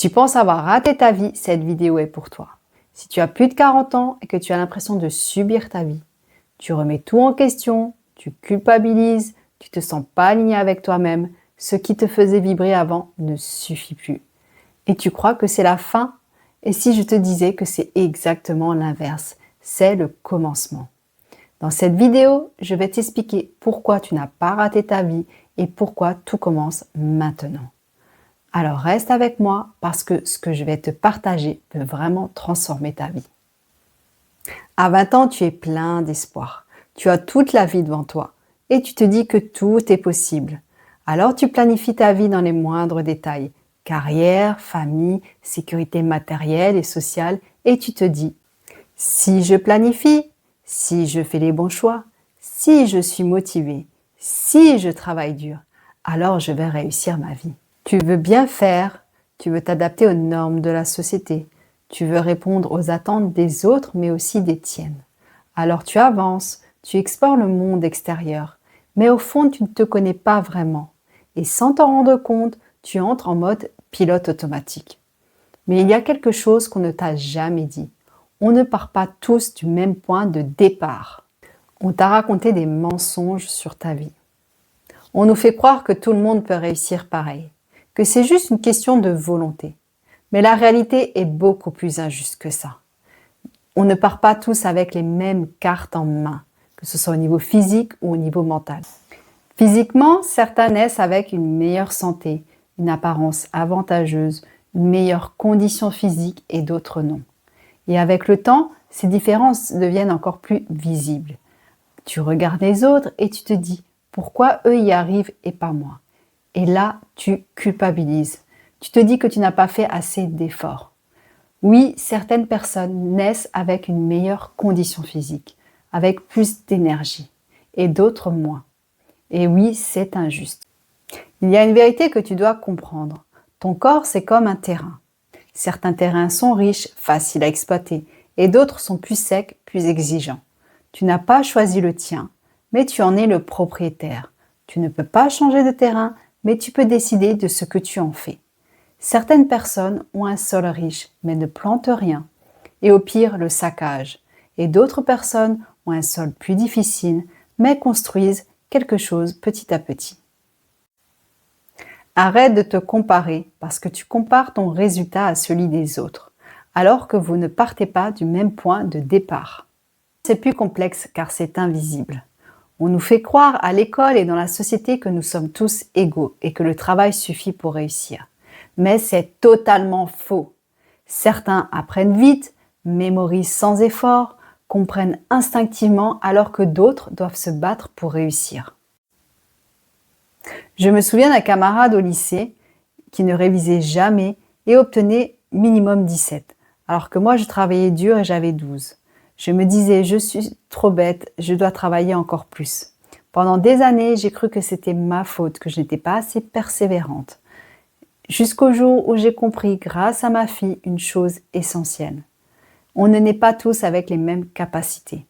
tu penses avoir raté ta vie, cette vidéo est pour toi. Si tu as plus de 40 ans et que tu as l'impression de subir ta vie, tu remets tout en question, tu culpabilises, tu te sens pas aligné avec toi-même, ce qui te faisait vibrer avant ne suffit plus. Et tu crois que c'est la fin? Et si je te disais que c'est exactement l'inverse, c'est le commencement. Dans cette vidéo, je vais t'expliquer pourquoi tu n'as pas raté ta vie et pourquoi tout commence maintenant. Alors reste avec moi parce que ce que je vais te partager peut vraiment transformer ta vie. À 20 ans, tu es plein d'espoir. Tu as toute la vie devant toi et tu te dis que tout est possible. Alors tu planifies ta vie dans les moindres détails. Carrière, famille, sécurité matérielle et sociale et tu te dis « Si je planifie, si je fais les bons choix, si je suis motivée, si je travaille dur, alors je vais réussir ma vie. » Tu veux bien faire, tu veux t'adapter aux normes de la société, tu veux répondre aux attentes des autres mais aussi des tiennes. Alors tu avances, tu explores le monde extérieur, mais au fond tu ne te connais pas vraiment. Et sans t'en rendre compte, tu entres en mode pilote automatique. Mais il y a quelque chose qu'on ne t'a jamais dit. On ne part pas tous du même point de départ. On t'a raconté des mensonges sur ta vie. On nous fait croire que tout le monde peut réussir pareil, que c'est juste une question de volonté. Mais la réalité est beaucoup plus injuste que ça. On ne part pas tous avec les mêmes cartes en main, que ce soit au niveau physique ou au niveau mental. Physiquement, certains naissent avec une meilleure santé, une apparence avantageuse, une meilleure condition physique et d'autres non. Et avec le temps, ces différences deviennent encore plus visibles. Tu regardes les autres et tu te dis « Pourquoi eux y arrivent et pas moi ?» Et là, tu culpabilises. Tu te dis que tu n'as pas fait assez d'efforts. Oui, certaines personnes naissent avec une meilleure condition physique, avec plus d'énergie, et d'autres moins. Et oui, c'est injuste. Il y a une vérité que tu dois comprendre. Ton corps, c'est comme un terrain. Certains terrains sont riches, faciles à exploiter, et d'autres sont plus secs, plus exigeants. Tu n'as pas choisi le tien, mais tu en es le propriétaire. Tu ne peux pas changer de terrain, mais tu peux décider de ce que tu en fais. Certaines personnes ont un sol riche, mais ne plantent rien, et au pire le saccagent. Et d'autres personnes ont un sol plus difficile, mais construisent quelque chose petit à petit. Arrête de te comparer parce que tu compares ton résultat à celui des autres, alors que vous ne partez pas du même point de départ. C'est plus complexe car c'est invisible. On nous fait croire à l'école et dans la société que nous sommes tous égaux et que le travail suffit pour réussir. Mais c'est totalement faux. Certains apprennent vite, mémorisent sans effort, comprennent instinctivement alors que d'autres doivent se battre pour réussir. Je me souviens d'un camarade au lycée qui ne révisait jamais et obtenait minimum 17, alors que moi je travaillais dur et j'avais 12. Je me disais, je suis trop bête, je dois travailler encore plus. Pendant des années, j'ai cru que c'était ma faute, que je n'étais pas assez persévérante. Jusqu'au jour où j'ai compris, grâce à ma fille, une chose essentielle. On ne naît pas tous avec les mêmes capacités.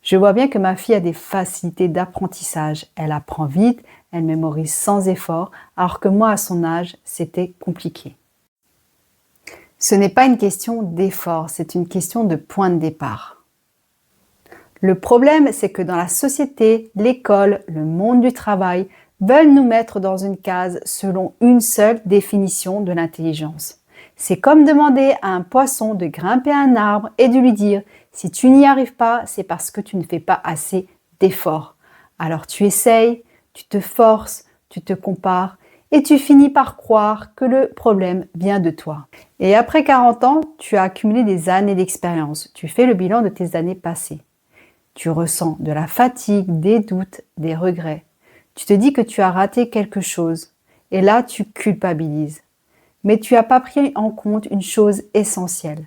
Je vois bien que ma fille a des facilités d'apprentissage. Elle apprend vite, elle mémorise sans effort, alors que moi, à son âge, c'était compliqué. Ce n'est pas une question d'effort, c'est une question de point de départ. Le problème, c'est que dans la société, l'école, le monde du travail veulent nous mettre dans une case selon une seule définition de l'intelligence. C'est comme demander à un poisson de grimper un arbre et de lui dire « Si tu n'y arrives pas, c'est parce que tu ne fais pas assez d'efforts. » Alors tu essayes, tu te forces, tu te compares et tu finis par croire que le problème vient de toi. Et après 40 ans, tu as accumulé des années d'expérience. Tu fais le bilan de tes années passées. Tu ressens de la fatigue, des doutes, des regrets. Tu te dis que tu as raté quelque chose. Et là, tu culpabilises. Mais tu n'as pas pris en compte une chose essentielle.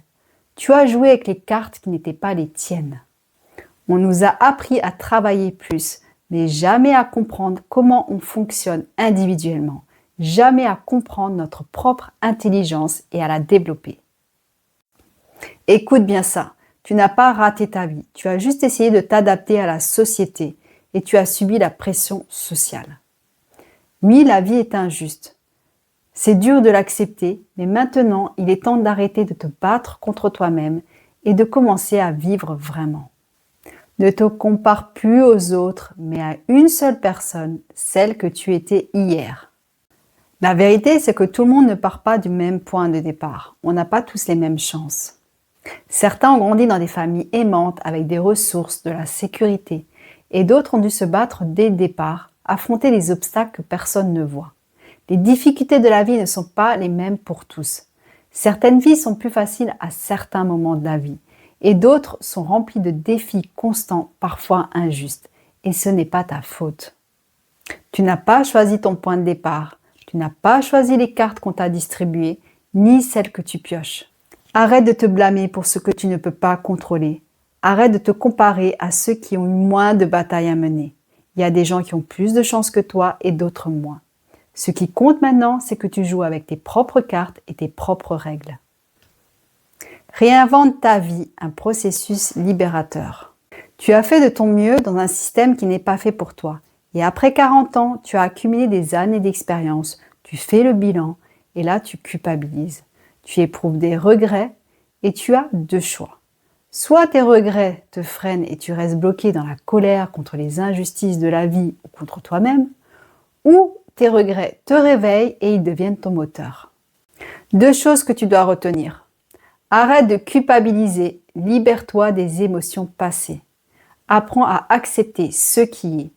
Tu as joué avec les cartes qui n'étaient pas les tiennes. On nous a appris à travailler plus, mais jamais à comprendre comment on fonctionne individuellement. Jamais à comprendre notre propre intelligence et à la développer. Écoute bien ça, tu n'as pas raté ta vie, tu as juste essayé de t'adapter à la société et tu as subi la pression sociale. Oui, la vie est injuste. C'est dur de l'accepter, mais maintenant, il est temps d'arrêter de te battre contre toi-même et de commencer à vivre vraiment. Ne te compare plus aux autres, mais à une seule personne, celle que tu étais hier. La vérité, c'est que tout le monde ne part pas du même point de départ. On n'a pas tous les mêmes chances. Certains ont grandi dans des familles aimantes avec des ressources, de la sécurité, et d'autres ont dû se battre dès le départ, affronter les obstacles que personne ne voit. Les difficultés de la vie ne sont pas les mêmes pour tous. Certaines vies sont plus faciles à certains moments de la vie, et d'autres sont remplies de défis constants, parfois injustes, et ce n'est pas ta faute. Tu n'as pas choisi ton point de départ, tu n'as pas choisi les cartes qu'on t'a distribuées, ni celles que tu pioches. Arrête de te blâmer pour ce que tu ne peux pas contrôler. Arrête de te comparer à ceux qui ont eu moins de batailles à mener. Il y a des gens qui ont plus de chance que toi et d'autres moins. Ce qui compte maintenant, c'est que tu joues avec tes propres cartes et tes propres règles. Réinvente ta vie, un processus libérateur. Tu as fait de ton mieux dans un système qui n'est pas fait pour toi. Et après 40 ans, tu as accumulé des années d'expérience, tu fais le bilan et là tu culpabilises. Tu éprouves des regrets et tu as deux choix. Soit tes regrets te freinent et tu restes bloqué dans la colère contre les injustices de la vie ou contre toi-même, ou tes regrets te réveillent et ils deviennent ton moteur. Deux choses que tu dois retenir. Arrête de culpabiliser, libère-toi des émotions passées. Apprends à accepter ce qui est.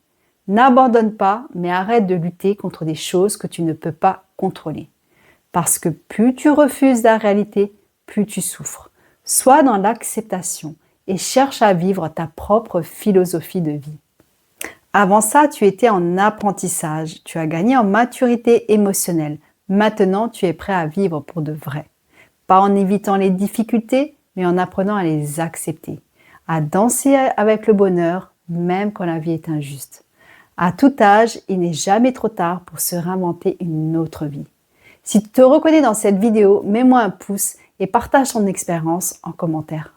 N'abandonne pas, mais arrête de lutter contre des choses que tu ne peux pas contrôler. Parce que plus tu refuses la réalité, plus tu souffres. Sois dans l'acceptation et cherche à vivre ta propre philosophie de vie. Avant ça, tu étais en apprentissage, tu as gagné en maturité émotionnelle. Maintenant, tu es prêt à vivre pour de vrai. Pas en évitant les difficultés, mais en apprenant à les accepter. À danser avec le bonheur, même quand la vie est injuste. À tout âge, il n'est jamais trop tard pour se réinventer une autre vie. Si tu te reconnais dans cette vidéo, mets-moi un pouce et partage ton expérience en commentaire.